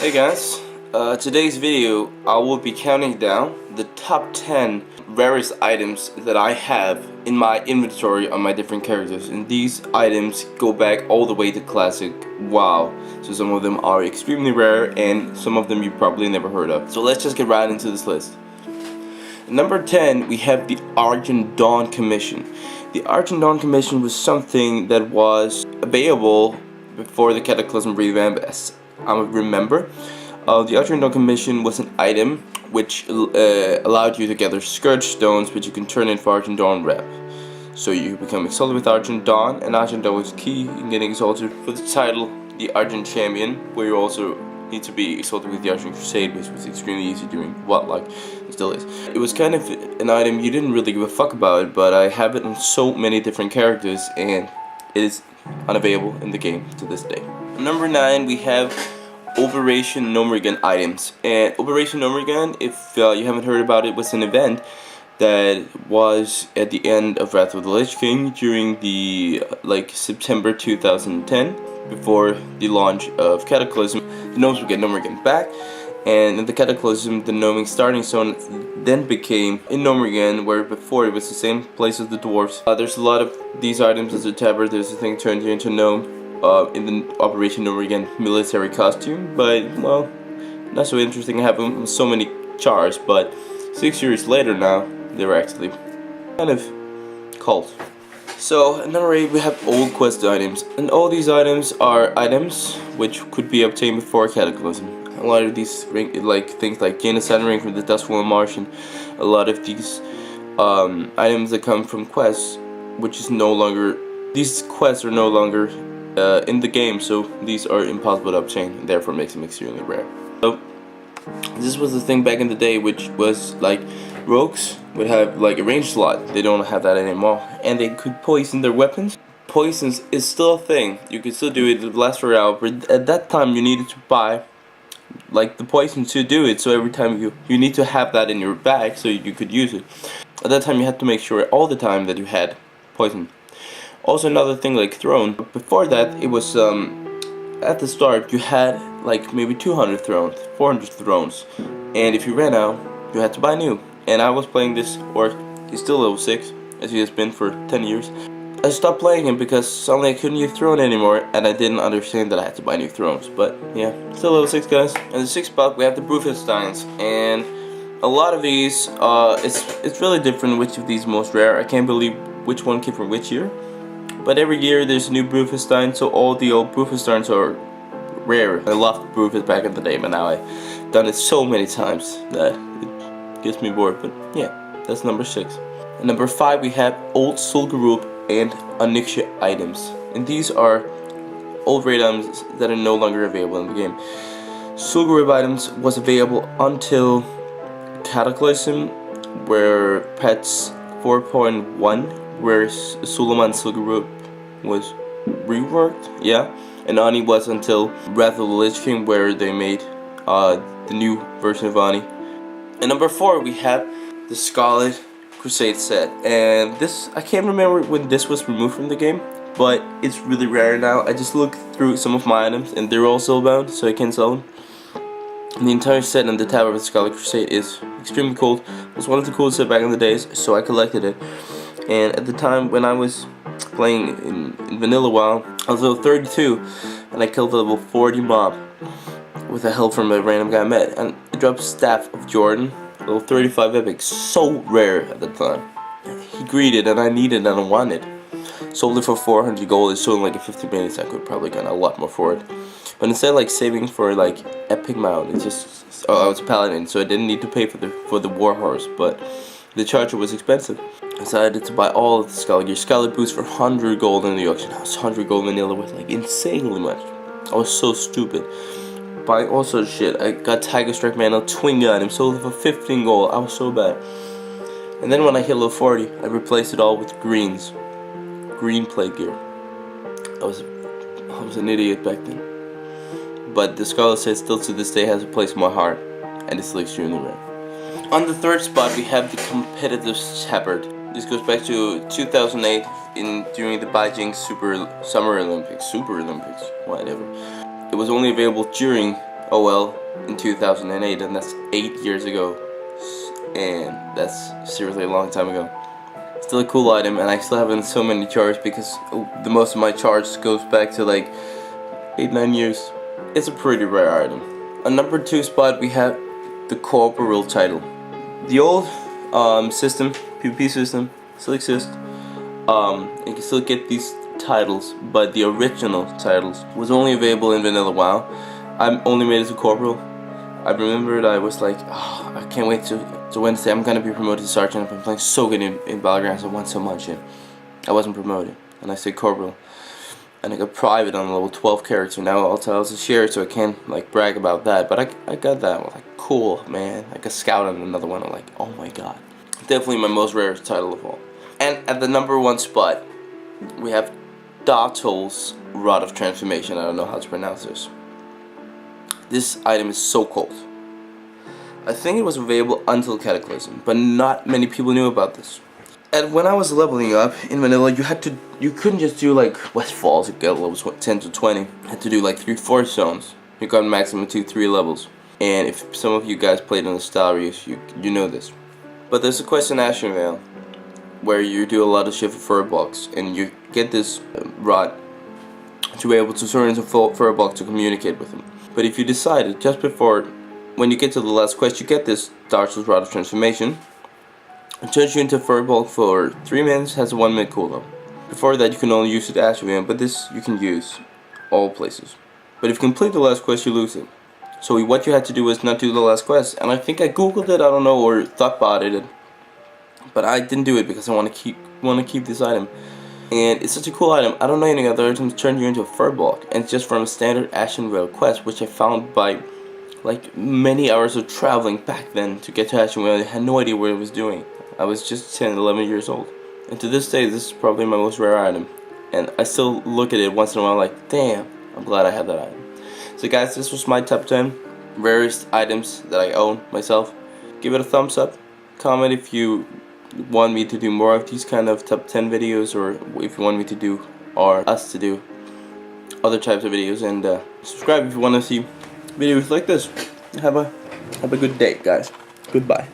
Hey guys, today's video I will be counting down the top 10 rarest items that I have in my inventory on my different characters, and these items go back all the way to classic WoW. So some of them are extremely rare and some of them you probably never heard of. So let's just get right into this list. Number 10, we have the Argent Dawn Commission. The Argent Dawn Commission was something that was available before the Cataclysm revamp, as I remember. The Argent Dawn Commission was an item which allowed you to gather Scourge Stones, which you can turn in for Argent Dawn rep. So you become exalted with Argent Dawn, and Argent Dawn was key in getting exalted for the title, the Argent Champion, where you also need to be exalted with the Argent Crusade, which was extremely easy doing it still is. It was kind of an item you didn't really give a fuck about, but I have it on so many different characters, and it is unavailable in the game to this day. Number 9, we have Operation Gnomeregan items. And Operation Gnomeregan, if you haven't heard about it, was an event that was at the end of Wrath of the Lich King during the September 2010, before the launch of Cataclysm. The gnomes would get Gnomeregan back, and in the Cataclysm, the gnoming starting zone then became in Gnomeregan, where before it was the same place as the dwarves. There's a lot of these items as a tabard. There's a thing turned you into gnome in the Operation Gnomeregan military costume, but well, not so interesting. I have them in so many chars, but 6 years later now, they're actually kind of cult. So, number 8, we have old quest items, and all these items are items which could be obtained before Cataclysm. A lot of these things like Genocide Ring from the Dustfallen Martian, a lot of these items that come from quests, which is no longer, these quests are no longer in the game, so these are impossible to obtain, and therefore makes them extremely rare. So, this was the thing back in the day, which was like rogues would have like a range slot. They don't have that anymore, and they could poison their weapons. Poisons is still a thing. You can still do it. It lasts for an hour, but at that time you needed to buy the poison to do it. So every time you need to have that in your bag so you could use it. At that time you had to make sure all the time that you had poison. Also another thing like throne. Before that it was at the start you had like maybe 200 thrones, 400 thrones, and if you ran out you had to buy new. And I was playing this orc. He's still level 6, as he has been for 10 years. I stopped playing him because suddenly I couldn't use throne anymore, and I didn't understand that I had to buy new thrones. But yeah, still level 6, guys. In the 6th spot we have the Brufesteins, and a lot of these, it's really different which of these is most rare. I can't believe which one came from which year. But every year there's a new Brufestein, so all the old Brufesteins are rare. I loved Brufest back in the day, but now I've done it so many times that it gets me bored. But yeah, that's number 6. And number 5, we have old Sul'Gurub and Onyxia items, and these are old raid items that are no longer available in the game. Sul'Gurub items was available until Cataclysm, where patch 4.1, where Suleiman Sul'Gurub was reworked, yeah, and Ani was until Wrath of the Lich King, where they made the new version of Ani. And number 4, we have the Scarlet Crusade set, and this, I can't remember when this was removed from the game, but it's really rare now. I just looked through some of my items and they're all soulbound, so I can't sell them. And the entire set in the Tower of the Scarlet Crusade is extremely cool. It was one of the coolest set back in the days, so I collected it. And at the time when I was playing in Vanilla WoW, I was level 32, and I killed a level 40 mob with the help from a random guy I met, and it dropped Staff of Jordan, level 35 epic, so rare at the time. He greeted and I needed and I wanted. Sold it for 400 gold. It's sold in like 50 minutes. I could probably get a lot more for it. But instead of saving for epic mount, it's just, I was a paladin, so I didn't need to pay for the war horse, but the charger was expensive. I decided to buy all of the Scarlet gear. Scarlet boots for 100 gold in the auction house. 100 gold vanilla was insanely much. I was so stupid. Buying all sorts of shit. I got Tiger Strike Mantle, Twin Gun, and sold it for 15 gold. I was so bad. And then when I hit level 40, I replaced it all with green plate gear. I was an idiot back then. But the Scarlet set still to this day has a place in my heart, and it's still extremely rare. On the 3rd spot, we have the competitive tabard. This goes back to 2008 during the Beijing Super Olympics, whatever. It was only available during Oh well, in 2008, and that's 8 years ago, and that's seriously a long time ago. Still a cool item, and I still have it in so many charts because the most of my charts goes back to like 8-9 years. It's a pretty rare item. On number 2 spot we have the Corporal title. The old system, PvP system, still exists. You can still get these titles, but the original titles was only available in Vanilla WoW. I only made it to Corporal. I remembered I was like, oh, I can't wait to Wednesday. I'm gonna be promoted to Sergeant. I've been playing so good in Battlegrounds. I won so much, and I wasn't promoted. And I stayed Corporal, and I got private on a level 12 character. Now also I was a sheriff, so I can't like brag about that. But I got that. I'm like, cool, man. Like a scout on another one. I'm like, oh my god. Definitely my most rarest title of all. And at the number 1 spot, we have Dartol's Rod of Transformation. I don't know how to pronounce this. This item is so cool. I think it was available until Cataclysm, but not many people knew about this. And when I was leveling up in Vanilla, you couldn't just do like West Falls to get levels 10 to 20. You had to do like 3-4 zones. You got maximum 2-3 levels. And if some of you guys played on the Starius, you know this. But there's a quest in Ashenvale where you do a lot of shit for Furbolgs, and you get this rod to be able to turn into Furbolg to communicate with him. But if you decide just before, when you get to the last quest, you get this Dartol's Rod of Transformation. It turns you into Furbolg for 3 minutes, has a 1 minute cooldown. Before that you can only use it as Ashenvale, but this you can use all places. But if you complete the last quest, you lose it. So what you had to do was not do the last quest, and I think I googled it, I don't know, or thought about it. But I didn't do it because I want to keep this item, and it's such a cool item. I don't know any other items turn you into a Furbolg, and it's just from a standard Ashenvale quest, which I found by like many hours of traveling back then to get to Ashenvale. I had no idea what it was doing. I was just 10, 11 years old, and to this day, this is probably my most rare item, and I still look at it once in a while like, damn, I'm glad I have that item. So guys, this was my top 10 rarest items that I own myself. Give it a thumbs up. Comment if you want me to do more of these kind of top 10 videos, or if you want me to do, or us to do other types of videos, and subscribe if you want to see videos like this. Have a good day, guys. Goodbye.